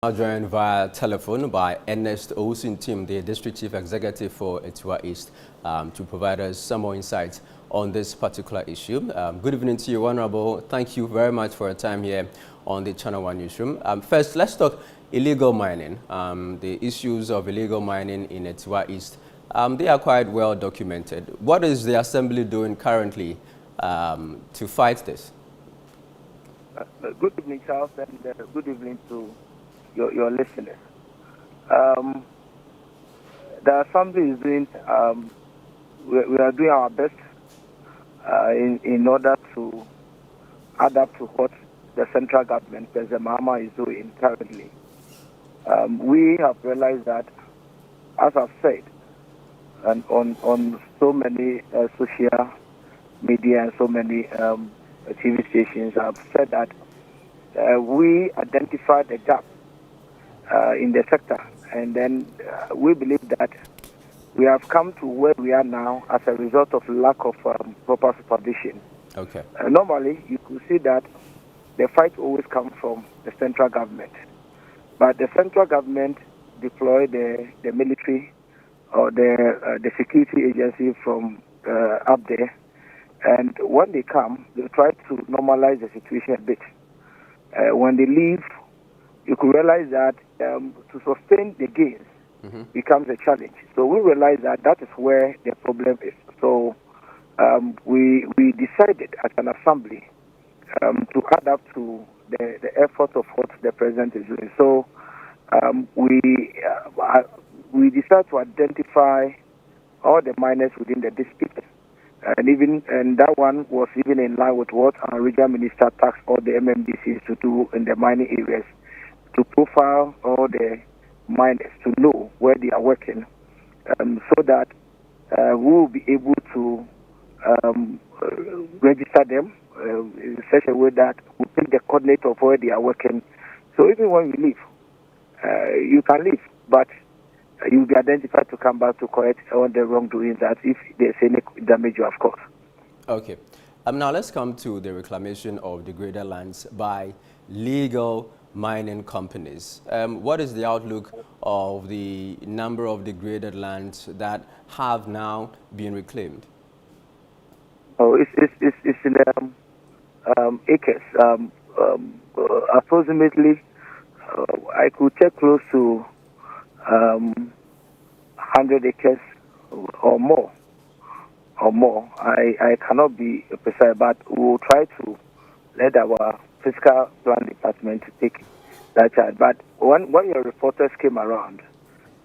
Now joined via telephone by Ernest Osintim, the District Chief Executive for Atewa East, to provide us some more insights on this particular issue. Good evening to you, Honorable. Thank you very much for your time here on the Channel One newsroom. First, let's talk illegal mining. The issues of illegal mining in Atewa East, they are quite well documented. What is the Assembly doing currently to fight this? Good evening, Charles, and good evening to your listeners. The Assembly is doing, we are doing our best in order to adapt to what the central government, President Mahama, is doing currently. We have realized that, as I've said, and on so many social media and so many TV stations have said that we identified the gap in the sector, and then we believe that we have come to where we are now as a result of lack of proper supervision. Okay. Normally, you could see that the fight always comes from the central government, but the central government deploy the military or the security agency from up there, and when they come, they try to normalize the situation a bit. When they leave, you could realize that to sustain the gains becomes a challenge. So we realize that that is where the problem is. So we decided as an assembly to adapt to the effort of what the president is doing. So we decided to identify all the miners within the district. And that one was even in line with what our regional minister tasked all the MMDCs to do in the mining areas, to profile all the miners to know where they are working, so that we will be able to register them in such a way that we pick the coordinate of where they are working. So even when you leave, you can leave, but you will be identified to come back to correct all the wrongdoings, that if there's any damage, of course. Okay. Now let's come to the reclamation of degraded lands by legal mining companies. What is the outlook of the number of degraded lands that have now been reclaimed? Oh, it's in acres. Approximately, I could check close to 100 acres or more. I cannot be precise, but we will try to let our fiscal plan department take that charge. But when your reporters came around,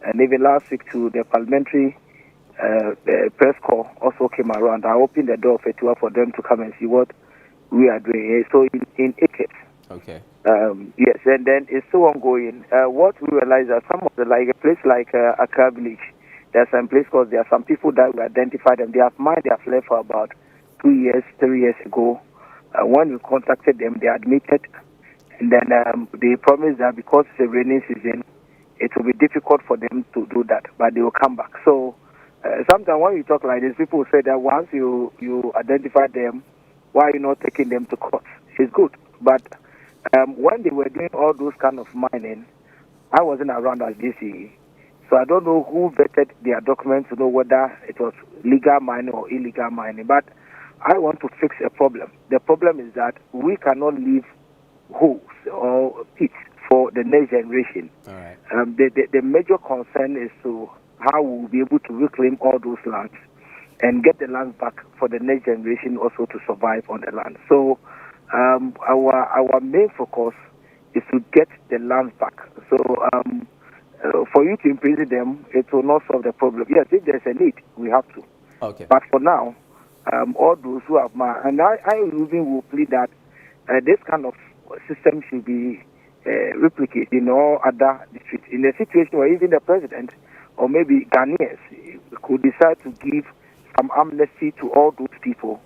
and even last week too, the parliamentary press corps also came around, I opened the door of Atewa for them to come and see what we are doing. So in acres. Okay. Yes, and then it's still ongoing. What we realize that some of the, like a place like Accra Village, there's some place because there are some people that we identified them. They have mined their left for about 2 years, 3 years ago. When we contacted them, they admitted, and then they promised that because it's a rainy season, it will be difficult for them to do that, but they will come back. So sometimes when you talk like this, people say that once you identify them, why are you not taking them to court? It's good, but when they were doing all those kind of mining, I wasn't around as DCE, so I don't know who vetted their documents to know whether it was legal mining or illegal mining. But I want to fix a problem. The problem is that we cannot leave holes or pits for the next generation. All right. The major concern is to how we'll be able to reclaim all those lands and get the land back for the next generation also to survive on the land. So our main focus is to get the land back. So for you to imprison them, it will not solve the problem. Yes, if there's a need, we have to. Okay. But for now, all those who have and I even will plead that this kind of system should be replicated in all other districts. In a situation where even the president or maybe Ghanaians could decide to give some amnesty to all those people,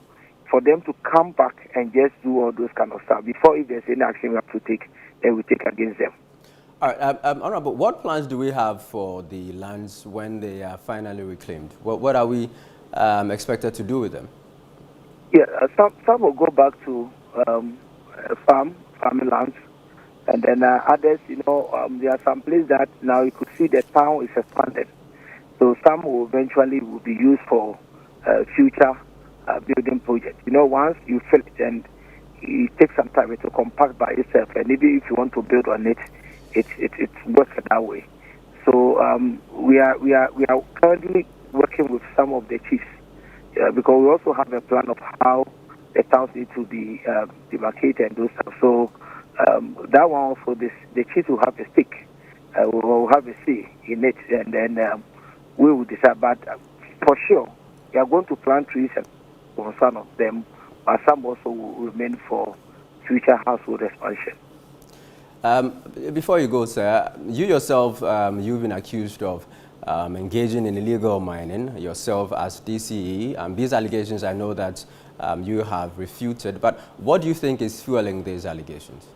for them to come back and just do all those kind of stuff before, if there's any action we have to take, then we take against them. All right, Honorable, what plans do we have for the lands when they are finally reclaimed? What are we expected to do with them? Yeah, some will go back to farming lands. And then others, there are some places that now you could see the town is expanded. So some will eventually will be used for future building projects. Once you fill it and it takes some time to compact by itself, and maybe if you want to build on it, it works that way. So we are currently working with some of the chiefs because we also have a plan of how the towns need to be demarcated and those stuff. So that one also, the chiefs will have a stake, will have a say in it, and then we will decide. But for sure, we are going to plant trees for some of them, but some also will remain for future household expansion. Before you go, sir, you yourself, you've been accused of engaging in illegal mining yourself as DCE. These allegations, I know that you have refuted, but what do you think is fueling these allegations?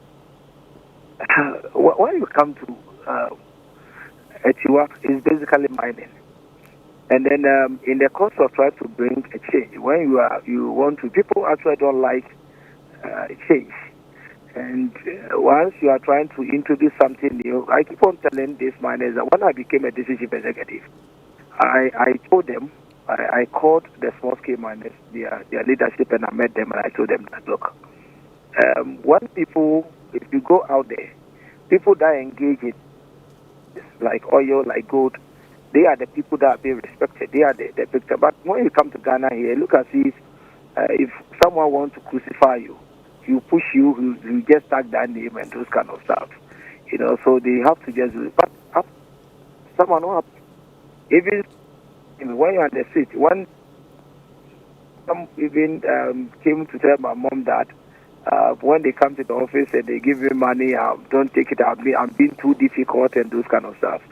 When you come to Atewa, it's basically mining. And then in the course of trying to bring a change, when you want to, people actually don't like change. And once you are trying to introduce something new, I keep on telling these miners that when I became a DCE chief executive, I told them, I called the small-scale miners, their leadership, and I met them, and I told them that, look, when people, if you go out there, people that engage in like oil, like gold, they are the people that are being respected. They are the picture. But when you come to Ghana here, look as if someone wants to crucify you, you push you just tag that name and those kind of stuff. So they have to just do it. But someone not even when you're on the street, when some even came to tell my mom that when they come to the office and they give me money, don't take it. I'm being too difficult and those kind of stuff.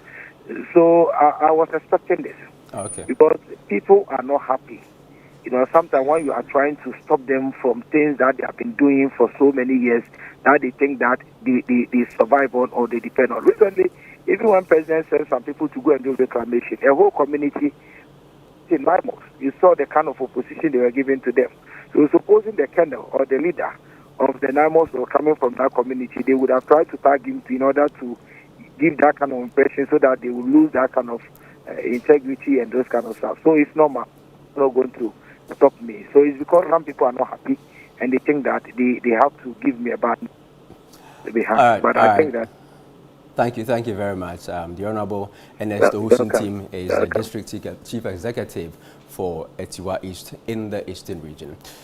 So I was expecting this. Okay. Because people are not happy. Sometimes when you are trying to stop them from things that they have been doing for so many years, now they think that they survive on or they depend on. Recently, even when President sent some people to go and do reclamation, a whole community in Limos, you saw the kind of opposition they were giving to them. So supposing the colonel or the leader of the Limos were coming from that community, they would have tried to tag him in order to give that kind of impression so that they will lose that kind of integrity and those kind of stuff. So it's normal. It's not going to stop me. So it's because some people are not happy and they think that they have to give me a bad behalf. But I think that. Thank you very much. The Honorable Ernest Owusu team is the District Chief Executive for Atewa East in the Eastern Region.